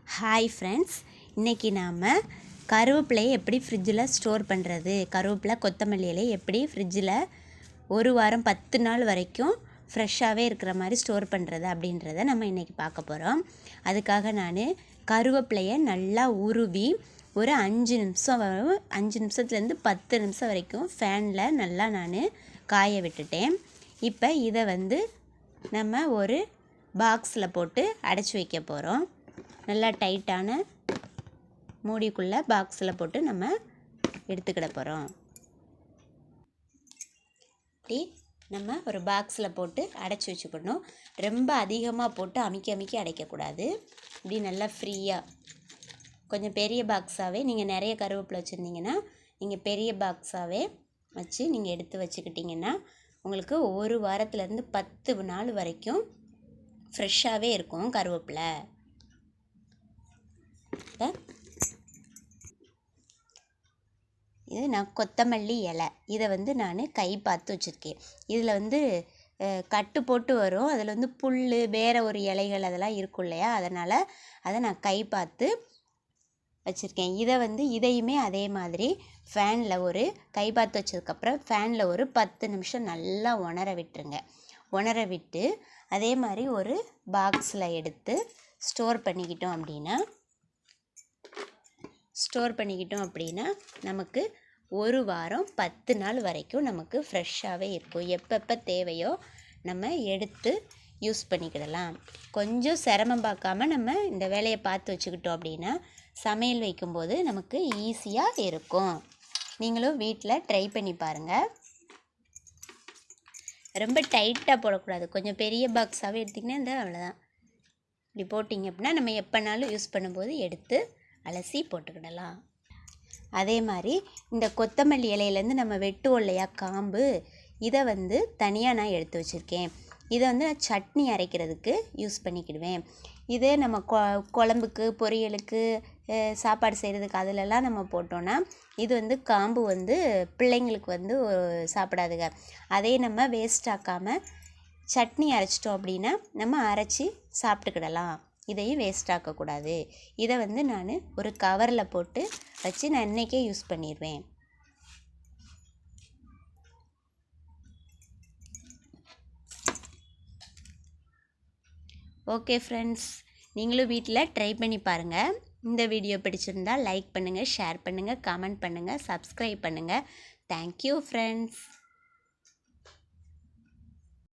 Hi friends, இன்றைக்கி நாம் கருவேப்பிலையை எப்படி ஃப்ரிட்ஜில் ஸ்டோர் பண்ணுறது, கருவேப்பிலை கொத்தமல்லி இலை எப்படி ஃப்ரிட்ஜில் ஒரு வாரம் 10 நாள் வரைக்கும் ஃப்ரெஷ்ஷாகவே இருக்கிற மாதிரி ஸ்டோர் பண்ணுறது அப்படின்றத நம்ம இன்றைக்கி பார்க்க போகிறோம். அதுக்காக நான் கருவேப்பிலையை நல்லா உருவி ஒரு 5 நிமிஷத்துலேருந்து 10 நிமிஷம் வரைக்கும் ஃபேனில் நல்லா நான் காய விட்டுட்டேன். இப்போ இதை நம்ம ஒரு பாக்ஸில் போட்டு அடைச்சி வைக்க போகிறோம். நல்லா டைட்டான மூடிக்குள்ளே பாக்ஸில் போட்டு நம்ம எடுத்துக்கிட போகிறோம். இப்படி நம்ம ஒரு பாக்ஸில் போட்டு அடைச்சி வச்சுக்கணும். ரொம்ப அதிகமாக போட்டு அமுக்கி அடைக்கக்கூடாது. இப்படி நல்லா ஃப்ரீயாக கொஞ்சம் பெரிய பாக்ஸாகவே நீங்கள் நிறைய கருவேப்பிலை வச்சுருந்தீங்கன்னா நீங்கள் பெரிய பாக்ஸாகவே வச்சு நீங்கள் எடுத்து வச்சுக்கிட்டிங்கன்னா உங்களுக்கு ஒரு வாரத்துலேருந்து 10 நாள் வரைக்கும் ஃப்ரெஷ்ஷாகவே இருக்கும் கருவேப்பிலை. இது நான் கொத்தமல்லி இலை, இதை நான் கை பார்த்து வச்சுருக்கேன். இதில் கட்டு போட்டு வரும். அதில் புல் வேறு ஒரு இலைகள் அதெல்லாம் இருக்கும் இல்லையா, அதனால் அதை நான் கை பார்த்து வச்சுருக்கேன். இதையுமே அதே மாதிரி ஃபேனில் ஒரு கை பார்த்து வச்சதுக்கப்புறம் ஃபேனில் ஒரு 10 நிமிஷம் நல்லா உணர விட்டுருங்க. உணர விட்டு அதே மாதிரி ஒரு பாக்ஸில் எடுத்து ஸ்டோர் பண்ணிக்கிட்டோம் அப்படின்னா நமக்கு ஒரு வாரம் 10 நாள் வரைக்கும் நமக்கு ஃப்ரெஷ்ஷாகவே இருக்கும். எப்பப்போ தேவையோ நம்ம எடுத்து யூஸ் பண்ணிக்கிடலாம். கொஞ்சம் சிரமம் பார்க்காம நம்ம இந்த வேலையை பார்த்து வச்சுக்கிட்டோம் அப்படின்னா சமையல் வைக்கும்போது நமக்கு ஈஸியாக இருக்கும். நீங்களும் வீட்டில் ட்ரை பண்ணி பாருங்கள். ரொம்ப டைட்டாக போடக்கூடாது. கொஞ்சம் பெரிய பாக்ஸாகவே எடுத்திங்கன்னா அவ்வளோதான். இப்படி போட்டிங்க அப்படின்னா நம்ம எப்போனாலும் யூஸ் பண்ணும்போது எடுத்து அலசி போட்டுக்கிடலாம். அதே மாதிரி இந்த கொத்தமல்லி இலையிலேருந்து நம்ம வெட்டுவோம் இல்லையா காம்பு, இதை தனியாக நான் எடுத்து வச்சுருக்கேன். இதை நான் சட்னி அரைக்கிறதுக்கு யூஸ் பண்ணிக்கிடுவேன். இதே நம்ம குழம்புக்கு பொரியலுக்கு சாப்பாடு செய்கிறதுக்கு அதிலெல்லாம் நம்ம போட்டோன்னா இது காம்பு பிள்ளைங்களுக்கு சாப்பிடாதுங்க. அதே நம்ம வேஸ்ட் ஆக்காமல் சட்னி அரைச்சிட்டோம் அப்படின்னா நம்ம அரைச்சி சாப்பிட்டுக்கிடலாம். இதையும் வேஸ்ட் ஆக்கக்கூடாது. இதை நான் ஒரு கவரில் போட்டு வச்சு நான் இன்றைக்கே யூஸ் பண்ணிடுவேன். ஓகே ஃப்ரெண்ட்ஸ், நீங்களும் வீட்டில் ட்ரை பண்ணி பாருங்கள். இந்த வீடியோ பிடிச்சிருந்தால் லைக் பண்ணுங்கள், ஷேர் பண்ணுங்கள், கமெண்ட் பண்ணுங்கள், சப்ஸ்கிரைப் பண்ணுங்கள். Thank you friends.